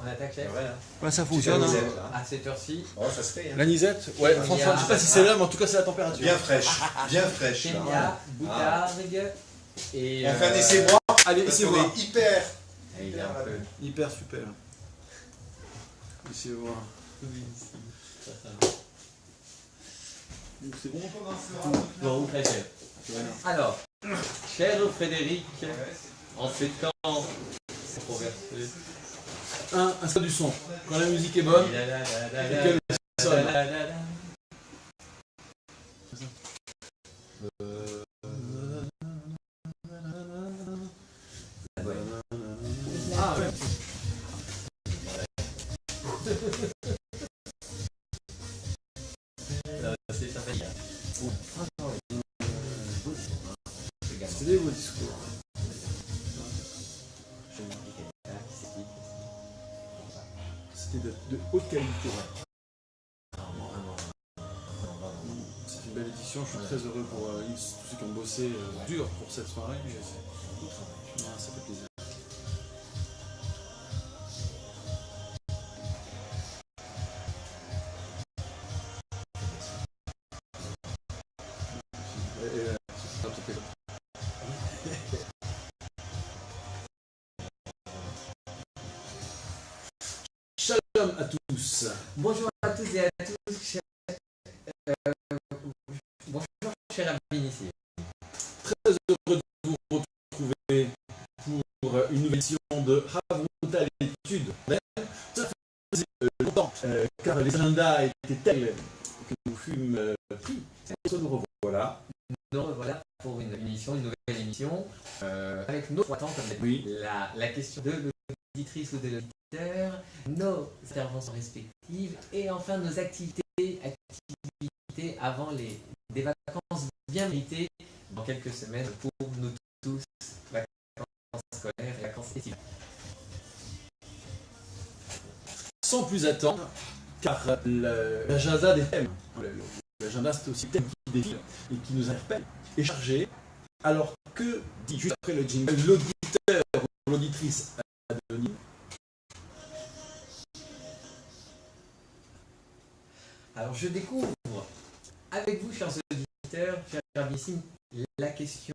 On attaque, chef. Ouais, ça fonctionne. Hein. À cette heure-ci. Oh, ça se fait. Hein. L'anisette, ouais, franchement, je sais pas si c'est là, mais en tout cas, c'est la température. Bien fraîche. Bien fraîche. Kenya, Boutargue. Et. On fait un essai-bois. Allez, Parce essayez qu'on voir. est hyper. Il est un peu. Hyper super. Essayez voir. C'est bon, on commence. Bon, très cher. Alors, cher Frédéric, en ces temps controversés. Un ça du son. Quand la musique est bonne, et qu'elle sonne. Ah ouais. C'est sympathique. C'est vos discours. C'était de haute qualité. C'est une belle édition, je suis très heureux pour tous ceux qui ont bossé dur pour cette soirée. Ça fait plaisir. Shalom à tous. Bonjour à tous et à tous, bonjour cher Rabin ici. Très heureux de vous retrouver pour une nouvelle édition de Havruta l'étude. Ça faisait longtemps car les agendas étaient tels que nous fûmes pris. Nous revoilà. Nous revoilà pour une nouvelle émission, avec nos trois temps, comme oui. la question de l'auditrice ou de l'auditeur, nos interventions respectives et enfin nos activités avant des vacances bien méritées dans quelques semaines pour nous tous, vacances scolaires et vacances estivales. Sans plus attendre, car l'agenda des thèmes, l'agenda c'est aussi le thème qui défile et qui nous interpelle, est chargé, alors que dit juste après le jingle l'auditeur ou l'auditrice anonyme. Alors je découvre avec vous, chers auditeurs, chers Rabin, la question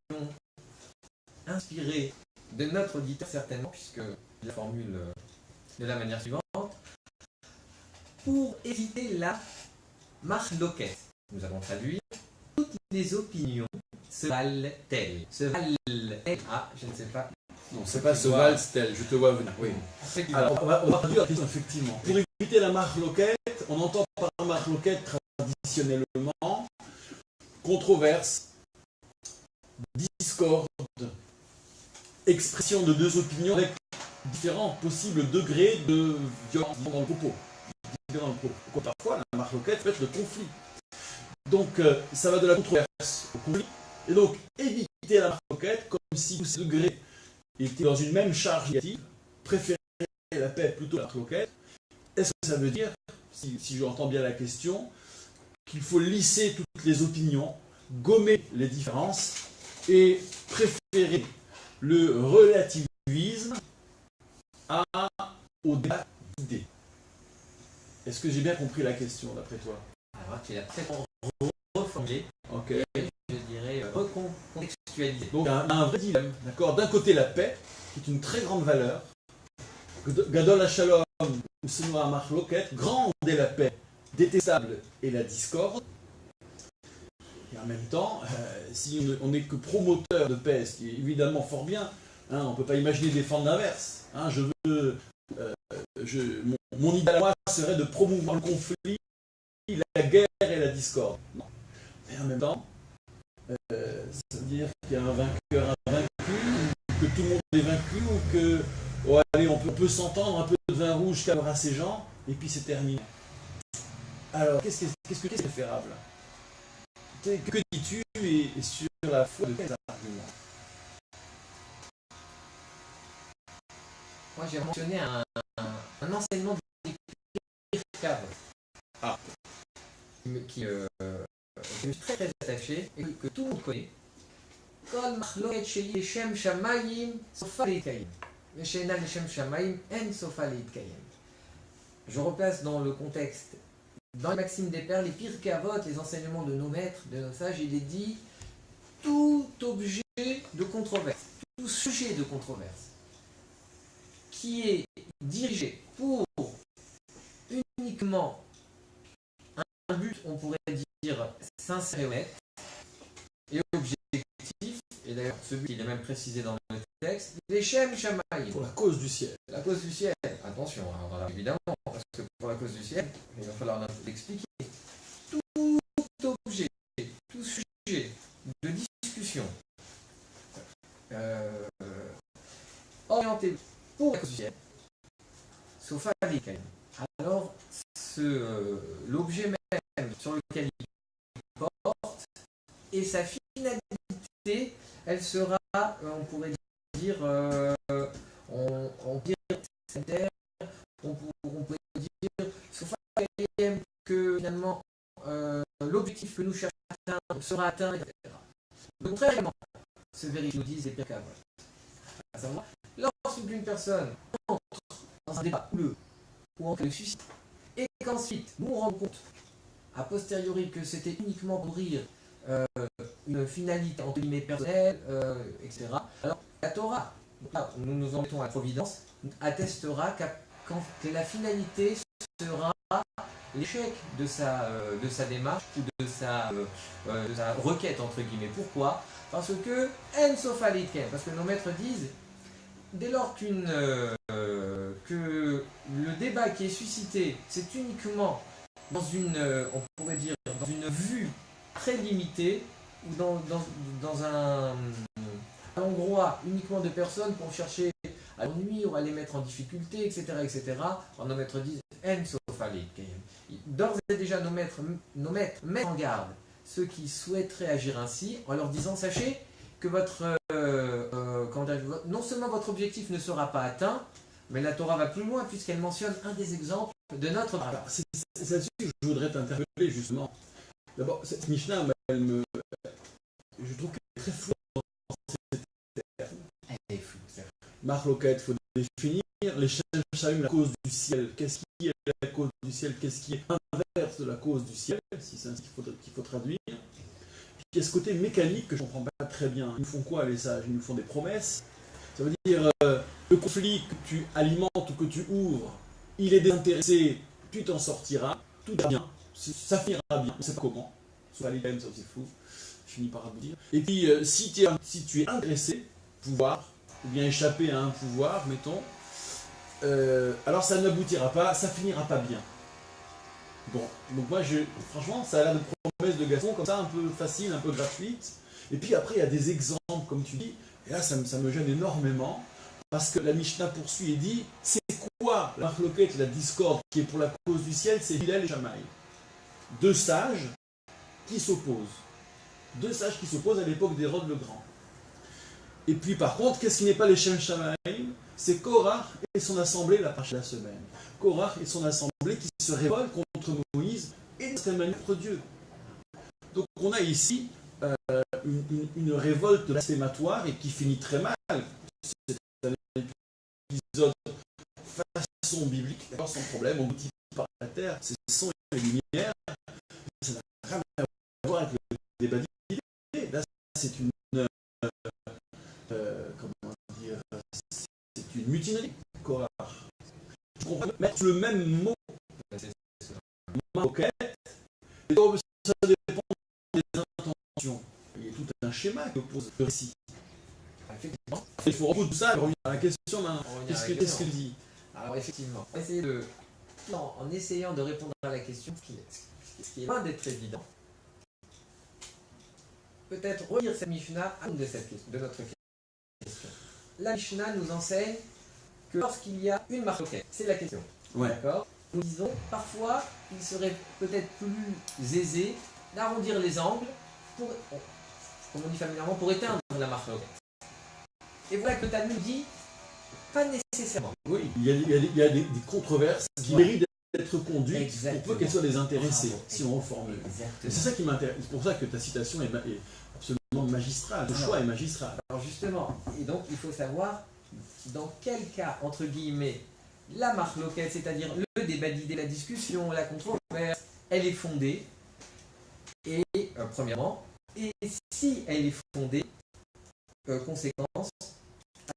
inspirée de notre auditeur certainement, puisque la formule de la manière suivante. Pour éviter la marloquette, nous allons traduire, toutes les opinions se valent-elles? Se valent-elles? Ah, je ne sais pas. Non, c'est pas ce valse-tel, je te vois venir. Oui. Alors, on va traduire la question effectivement. Pour éviter la marloquette, on entend par marloquette traditionnellement controverse, discorde, expression de deux opinions avec différents possibles degrés de violence dans le propos. Parfois, la marloquette peut être le conflit. Donc, ça va de la controverse au conflit. Et donc, éviter la marloquette comme si tous ces degrés étaient dans une même charge négative, préférer la paix plutôt que la marloquette. Est-ce que ça veut dire, si j'entends bien la question, qu'il faut lisser toutes les opinions, gommer les différences et préférer le relativisme au débat d'idées? Est-ce que j'ai bien compris la question d'après toi? Alors, tu l'as peut-être reformulé. Ok. Et je dirais recontextualisé. Donc, il y a un vrai dilemme. D'accord. D'un côté, la paix, qui est une très grande valeur. Gadol HaShalom, ou Senoa Marloquet, grande est la paix, détestable est la discorde. Et en même temps, si on n'est que promoteur de paix, ce qui est évidemment fort bien, hein, on ne peut pas imaginer défendre l'inverse. Hein, mon idéal à moi serait de promouvoir le conflit, la guerre et la discorde. Non. Mais en même temps, ça veut dire qu'il y a un vainqueur, un vaincu, que tout le monde est vaincu, ou que oh, allez, on peut s'entendre, un peu de vin rouge calmera ces gens, et puis c'est terminé. Alors, qu'est-ce que c'est préférable? Que dis-tu et sur la foi de quels arguments? Moi, j'ai mentionné un enseignement de Pirkei Avot qui je suis très attaché et que tout le monde connaît. Kol machloket sheli leshem shamayim sofa leitkayem. V'she'ena leshem shamayim en sofa leitkayem. je replace dans le contexte, dans les Maximes des Pères, les Pirkei Avot, les enseignements de nos maîtres, de nos sages, il est dit tout objet de controverse, tout sujet de controverse, qui est dirigé pour uniquement un but, on pourrait dire sincère et honnête, et objectif, et d'ailleurs ce but il est même précisé dans le texte, les Shem Shamayim. Pour la cause du ciel. La cause du ciel, attention, alors là, évidemment, parce que pour la cause du ciel, il va falloir l'expliquer. Tout objet, tout sujet de discussion orienté pour la cause du ciel, sauf à l'écaille. Alors, l'objet même sur lequel il porte et sa finalité, elle sera, on pourrait dire, on peut dire, sauf à l'écaille, que finalement l'objectif que nous cherchons à atteindre sera atteint, etc. Le contraire, se vérifie, nous disent les Pirkei Avot. À savoir, lorsqu'une personne entre dans un débat houleux ou en cas de suicide, et qu'ensuite nous nous rendons compte, a posteriori, que c'était uniquement pour nourrir une finalité entre guillemets personnelle, etc. Alors la Torah, là, nous nous en mettons à la Providence, attestera que la finalité sera l'échec de sa démarche ou de sa requête entre guillemets. Pourquoi? Parce que en sofa litken, parce que nos maîtres disent, dès lors que le débat qui est suscité, c'est uniquement dans une, on pourrait dire, dans une vue très limitée, ou dans un endroit uniquement de personnes pour chercher à nuire ou à les mettre en difficulté, etc. etc. Alors nos maîtres disent en sofa litken. D'ores et déjà nos maîtres mettent en garde ceux qui souhaiteraient agir ainsi, en leur disant, sachez que non seulement votre objectif ne sera pas atteint, mais la Torah va plus loin puisqu'elle mentionne un des exemples de notre part. C'est là-dessus que je voudrais t'interpeller justement. D'abord, cette Mishnah, je trouve qu'elle est très floue dans ces termes. Elle est floue, c'est vrai. Marloquette, il faut définir. Les Shem Shamayim, la cause du ciel. Qu'est-ce qui est la cause du ciel? Qu'est-ce qui est inverse de la cause du ciel? Si c'est ainsi qu'il faut traduire. Puis il y a ce côté mécanique que je ne comprends pas très bien. Ils nous font quoi les sages? Ils nous font des promesses. Ça veut dire, le conflit que tu alimentes ou que tu ouvres, il est désintéressé, tu t'en sortiras, tout ira bien, ça finira bien, on ne sait pas comment. Soit les mêmes, ça c'est fou, je finis par aboutir. Et puis, si tu es intéressé, pouvoir, ou bien échapper à un pouvoir, mettons, alors ça n'aboutira pas, ça finira pas bien. Bon, donc moi, franchement, ça a l'air de promesses de Gaston, comme ça, un peu facile, un peu gratuite. Et puis après, il y a des exemples, comme tu dis, et là, ça me gêne énormément, parce que la Mishnah poursuit et dit, c'est quoi la marloquette et la discorde qui est pour la cause du ciel? C'est Hillel et Shammai. Deux sages qui s'opposent. Deux sages qui s'opposent à l'époque d'Hérode le Grand. Et puis par contre, qu'est-ce qui n'est pas les Shem Shamayim? C'est Korach et son assemblée la paracha de la semaine. Korach et son assemblée qui se révoltent contre Moïse et de certaine manière contre Dieu. Donc on a ici une révolte blasphématoire et qui finit très mal. C'est un épisode façon biblique, d'accord, sans problème, on multiplie par la terre, c'est son et lumière. Ça n'a rien à voir avec le débat d'idées. Là, c'est une comment dire, c'est une mutinerie. Korach. Je comprends mettre le même mot, moquette, et donc ça dépend des intentions. Il y a tout un schéma qui oppose le récit. Effectivement. Il faut reprendre tout ça et revenir à la question maintenant. Qu'est-ce qu'il dit? Alors effectivement, en essayant de répondre à la question, ce qui est loin d'être évident, peut-être relire cette Mishnah à de notre question. La Mishnah nous enseigne que lorsqu'il y a une marloquette, c'est la question. Ouais. D'accord. Nous disons, parfois, il serait peut-être plus aisé d'arrondir les angles pour, comme on dit familièrement, pour éteindre la marloquette. Et voilà que Talmud dit, pas nécessairement. Oui, il y a des controverses qui méritent d'être conduites. Exactement. On peut qu'elles soient désintéressées, Bravo. si on reformule. Exactement. C'est ça qui m'intéresse. C'est pour ça que ta citation est absolument magistrale. Le choix est magistral. Alors justement, et donc il faut savoir dans quel cas, entre guillemets, la marloquette, c'est-à-dire le débat d'idées, la discussion, la controverse, elle est fondée. Et premièrement, et si elle est fondée, conséquence,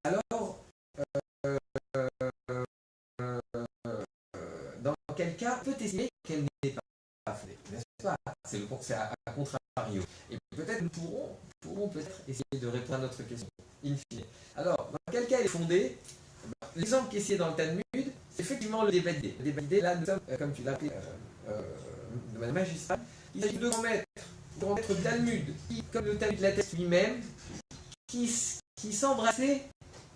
alors dans quel cas peut estimer qu'elle n'est pas fondée, n'est-ce pas? C'est à contrario. Et peut-être nous pourrons peut-être essayer de répondre à notre question, in fine. Alors, dans quel cas elle est fondée? L'exemple qui est cité dans le Talmud, c'est effectivement le débat d'idées. Le débat d'idées, là, nous sommes, comme tu l'as appelé, de manière magistrale, il s'agit de grands maîtres du Talmud, qui, comme le Talmud l'atteste lui-même, qui s'embrassaient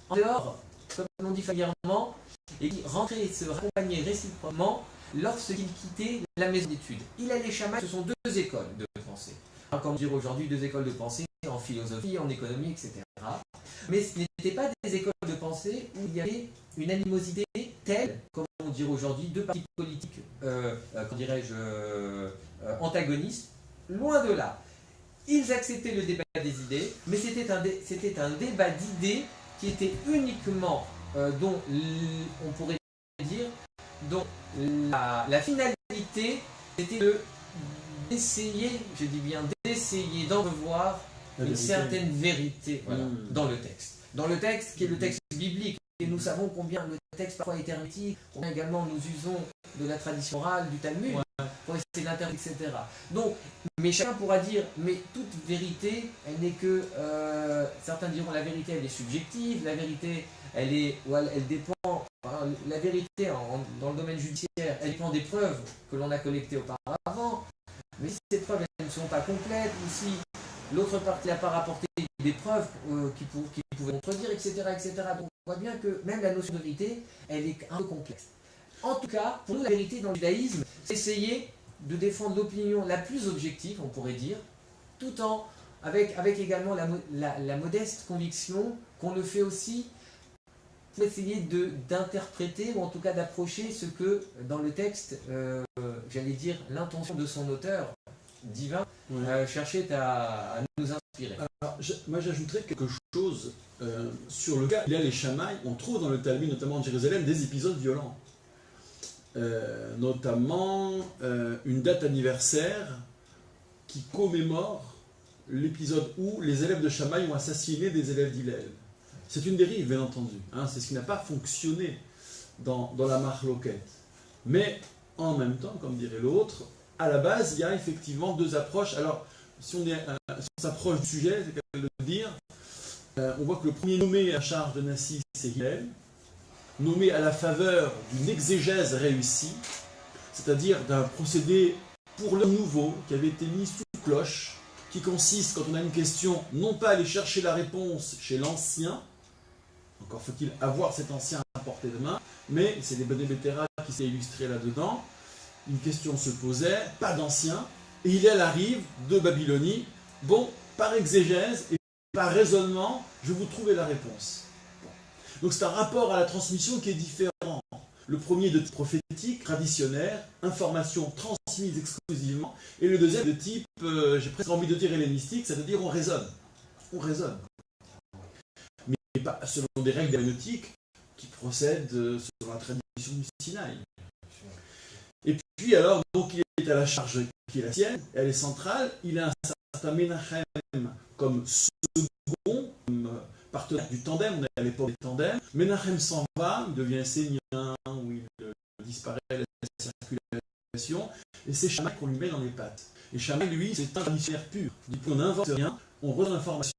en dehors, comme on dit familièrement, et qui rentraient et se raccompagnaient réciproquement lorsqu'ils quittaient la maison d'études. Il et les Shammai, ce sont deux écoles de pensée. Comme dire aujourd'hui, deux écoles de pensée en philosophie, en économie, etc. Mais ce n'étaient pas des écoles de pensée où il y avait une animosité telle, comme on dirait aujourd'hui, deux partis politiques, comment dirais-je, antagonistes. Loin de là. Ils acceptaient le débat des idées, mais c'était un débat d'idées qui était uniquement, dont on pourrait dire, dont la finalité était d'essayer, je dis bien d'essayer d'entrevoir une certaine vérité, voilà, dans le texte. Dans le texte qui est le texte biblique. Et nous savons combien le texte parfois est hermétique, combien également nous usons de la tradition orale, du Talmud, pour essayer d'interpréter, etc. Donc, mais chacun pourra dire, mais toute vérité, elle n'est que, certains diront la vérité elle est subjective, la vérité elle dépend, la vérité dans le domaine judiciaire, elle dépend des preuves que l'on a collectées auparavant, mais si ces preuves elles ne sont pas complètes, ou si l'autre partie n'a pas rapporté des preuves qui pouvaient contredire, etc., etc. Donc on voit bien que même la notion de vérité, elle est un peu complexe. En tout cas, pour nous, la vérité dans le judaïsme, c'est essayer de défendre l'opinion la plus objective, on pourrait dire, tout en avec également la modeste conviction qu'on le fait aussi pour essayer d'interpréter, ou en tout cas d'approcher ce que, dans le texte, j'allais dire, l'intention de son auteur divin, cherchait à nous inspirer. Alors, moi j'ajouterais quelque chose sur le cas. Il y a les Shammai, on trouve dans le Talmud, notamment en Jérusalem, des épisodes violents. Notamment une date anniversaire qui commémore l'épisode où les élèves de Shammai ont assassiné des élèves d'Hillel. C'est une dérive, bien entendu. Hein, c'est ce qui n'a pas fonctionné dans la Mahloket. Mais en même temps, comme dirait l'autre, à la base, il y a effectivement deux approches. Alors, si on s'approche du sujet, c'est qu'à le dire, on voit que le premier nommé à charge de Nassi, c'est Hillel, nommé à la faveur d'une exégèse réussie, c'est-à-dire d'un procédé pour le nouveau qui avait été mis sous cloche, qui consiste, quand on a une question, non pas à aller chercher la réponse chez l'ancien, encore faut-il avoir cet ancien à portée de main, mais c'est les Bnei Betera qui s'est illustré là-dedans. Une question se posait, pas d'ancien, et Hillel arrive de Babylonie, bon, par exégèse et par raisonnement, je vais vous trouver la réponse. Bon. Donc c'est un rapport à la transmission qui est différent. Le premier de type prophétique, traditionnel, information transmise exclusivement, et le deuxième de type, j'ai presque envie de dire hellénistique, c'est-à-dire on raisonne. On raisonne. Mais pas selon des règles herméneutiques qui procèdent selon la tradition du Sinaï. Et puis alors, donc il est à la charge qui est la sienne, elle est centrale, il a un certain Menachem comme second, comme partenaire du tandem, on est à l'époque des tandems. Menachem s'en va, il devient essénien, où il disparaît de la circulation, et c'est Shammai qu'on lui met dans les pattes. Et Shammai, lui, c'est un traditionnaire pur. Du coup, on n'invente rien, on redonne l'information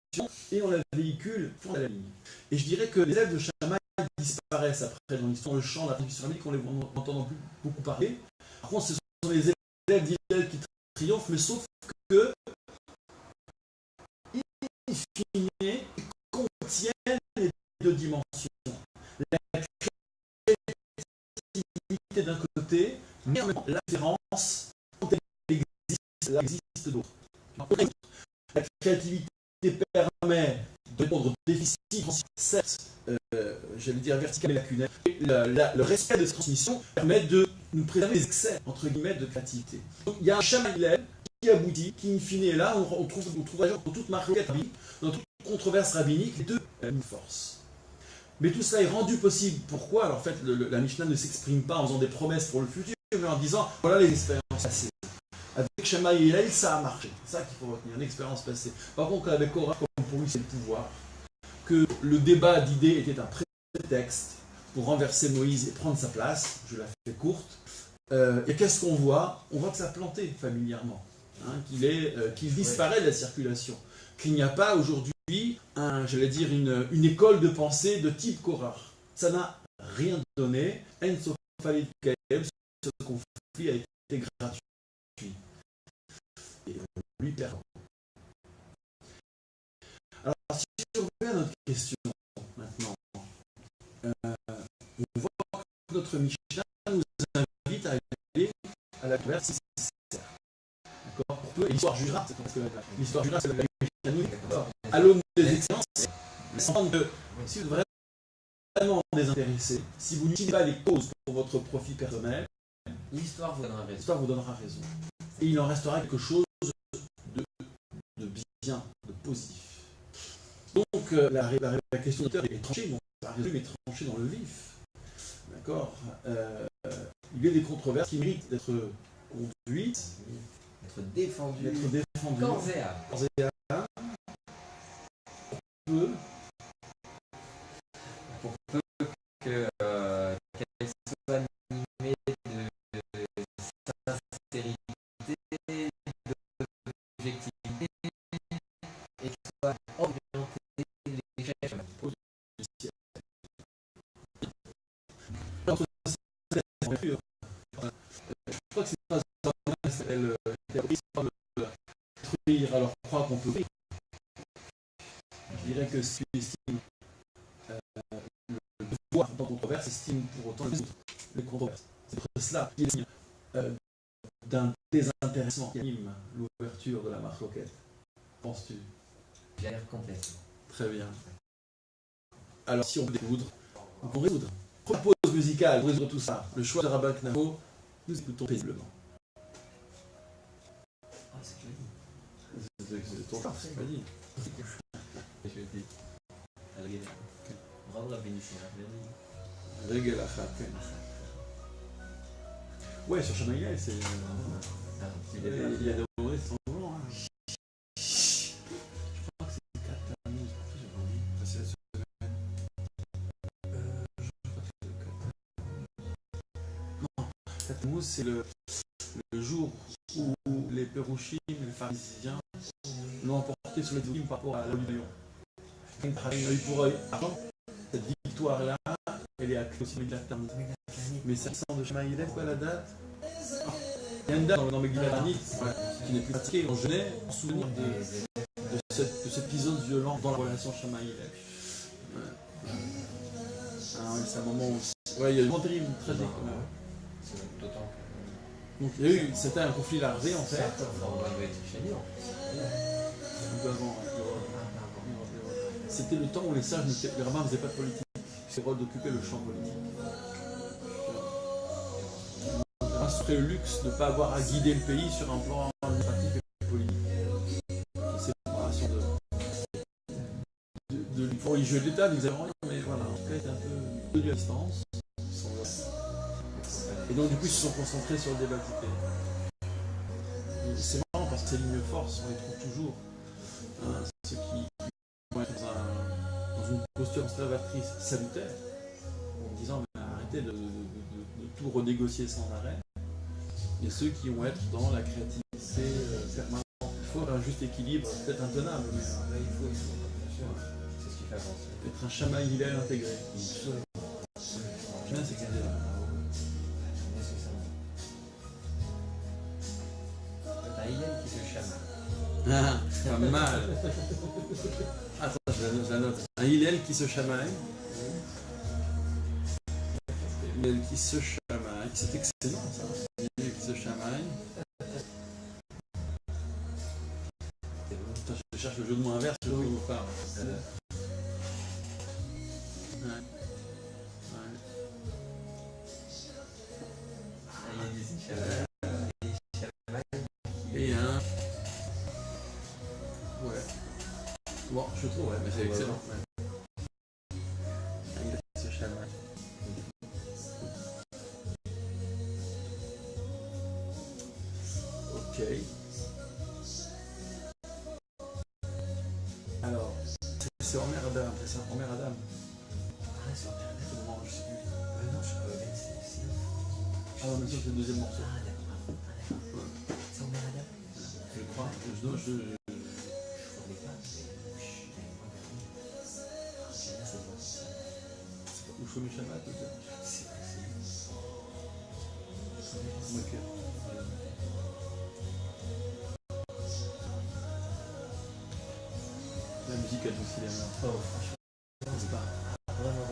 et on la véhicule pour la ligne. Et je dirais que les élèves de Shammai disparaissent après dans l'histoire, le champ de la tradition islamique, on ne les entend plus beaucoup parler. Par contre, ce sont les élèves d'Hillel qui triomphent, mais sauf que, in fine, ils contiennent les deux dimensions. La créativité d'un côté, mais en même temps, la différence, quand elle existe d'autres. La créativité permet de répondre aux déficits, certes, j'allais dire vertical et lacunaire. Le respect de cette transmission permet de nous préserver des excès, entre guillemets, de créativité. Donc, il y a un Shammai qui aboutit, qui in fine est là, on trouve dans toute marloquette rabbinique, dans toute controverse rabbinique, les deux une force. Mais tout cela est rendu possible. Pourquoi? Alors en fait, la Mishnah ne s'exprime pas en faisant des promesses pour le futur, mais en disant, voilà les expériences passées. Avec Shammai et Hillel, ça a marché. C'est ça qu'il faut retenir, une expérience passée. Par contre, avec Korah, comme pour lui c'est le pouvoir, que le débat d'idées était un prétexte pour renverser Moïse et prendre sa place, je la fais courte, et qu'est-ce qu'on voit? On voit que ça a planté familièrement, hein, qu'il disparaît de la circulation, qu'il n'y a pas aujourd'hui, j'allais dire, une école de pensée de type Korah. Ça n'a rien donné. En Sofalid Kaeb, ce conflit a été gratuit. Et lui perd. Alors, si je reviens à notre question maintenant, on voit que notre Mishnah nous invite à aller à la converse si c'est nécessaire. D'accord? Pour peu, et l'histoire jugera, l'histoire jugera, c'est la Mishnah nous dit, à l'aune des expériences, sans que si vous êtes vraiment désintéressé, si vous n'utilisez pas les causes pour votre profit personnel, l'histoire vous donnera raison. Et il en restera quelque chose de bien, de positif. Donc la question de l'auteur est tranchée, bon, la raison est tranchée dans le vif. D'accord? Il y a des controverses qui méritent d'être conduites, d'être défendues, corps et âme. Pour peu qu'elle soit animée de sincérité, d'objectivité, et qu'elle soit orientée l'échec. Je crois que c'est une phrase s'appelle détruire alors croire qu'on peut rire. Je dirais que si tu estimes le devoir dans controverse, estime pour autant les controverses. C'est pour cela qu'il y a d'un désintéressement qui anime l'ouverture de la marloquette. Penses-tu? J'ai l'air complètement. Très bien. Alors si on peut découdre, on peut résoudre. Propose musicale pour résoudre tout ça. Le choix de Rabbin Knavo, nous écoutons paisiblement. Ah, c'est joli. C'est ton choix, c'est pas dit. Je dis. Bravo la bénédiction. Régel Achat. Ouais, sur Shammai Hillel, c'est. Il y a des mauvais semblants. Je crois que c'est 4 Tammuz. J'ai oublié. C'est la semaine. Je crois que c'est le 4 Tammuz. Non, 4 Tammuz, c'est le jour où les Pérouchim et les pharisiens l'ont emporté sur les Dvorim par rapport à la Lion. Œil pour œil. Cette victoire-là, elle est acquise aussi avec la Tammuz. Mais ça sent de Shammai Hillel, quoi la date? Il y a une date dans Megillat Anit qui n'est plus pratiquée. On jeûnait en souvenir de cet épisode violent dans la relation Shammai Hillel. C'est un moment où. Ouais, il y a eu un terrible, tragique. D'autant que. Donc, il y a eu, c'était un conflit larvé en fait. C'était le temps où les sages, les rabbins ne faisaient pas de politique. C'est le rôle d'occuper le champ politique. Serait le luxe de ne pas avoir à guider le pays sur un plan administratif et politique. C'est une séparation pour y jouer de l'État, nous avons rien, mais voilà, en tout cas, était un peu de distance. Et donc, du coup, ils se sont concentrés sur le débat du pays. C'est marrant parce que ces lignes forces, on les trouve toujours. Ceux qui vont être dans une posture conservatrice salutaire, en disant mais arrêtez de tout renégocier sans arrêt. Et ceux qui vont être dans la créativité permanente. Il faut un juste équilibre, peut-être intenable, mais il faut, bien sûr. C'est ce qui fait avancer. Être un Shammai Hillel intégré. Bien, c'est nécessairement. Un Hillel qui se chamaille. Ah, pas mal. Attends, je la note. Un Hillel qui se chamaille. Hillel qui se chamaille. C'est excellent ça. Hillel qui se chamaille. Putain, je cherche le jeu de mots inverse, je ne trouve pas. Et un. Ouais. Bon, je trouve, ouais, mais c'est excellent. Ouais. Ok. Alors, c'est Omer Adam, c'est ça? Omer Adam. Ah, c'est Omer Adam. C'est le moment, je sais plus. Non, je crois que c'est. Ah non, mais ça, c'est le deuxième morceau. Ah, d'accord. C'est Omer Adam. Je crois. Je connais pas, mais Ou Shomi Shabbat, peut-être. c'est possible. Ok. La musique adoucit les mains. Oh, franchement, C'est pas. vraiment.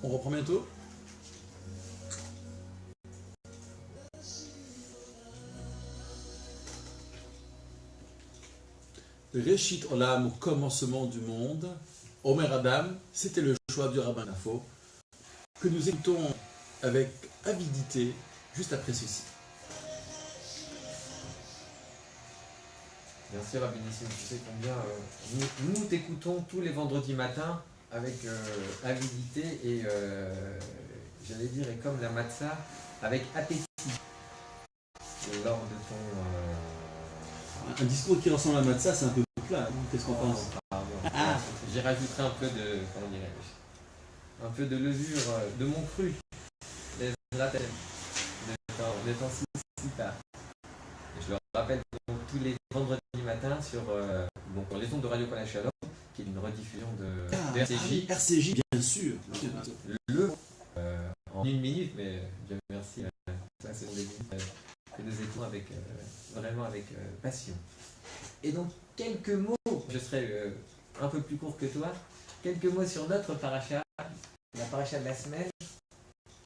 On reprend bientôt? Réchit Olam, au commencement du monde. Omer Adam, c'était le choix du rabbin Nafo, que nous écoutons avec avidité juste après ceci. Merci Rabbi Nissim, tu sais combien nous t'écoutons tous les vendredis matins avec avidité et j'allais dire et comme la matzah avec appétit lors de ton Un discours qui ressemble à Matzah, c'est un peu plat. Qu'est-ce qu'on pense? pardon. J'y rajouterai un peu de comment dirais-je, un peu de levure de mon cru de ton si tard. Je le rappelle donc, tous les vendredis matins sur donc, les ondes de Radio Kol Shalom, qui est une rediffusion de RCJ. RCJ, bien sûr. En une minute, mais Dieu merci, ça ce sont des minutes que nous écoutons avec, vraiment avec passion. Et donc, quelques mots, je serai un peu plus court que toi, quelques mots sur notre paracha, la paracha de la semaine,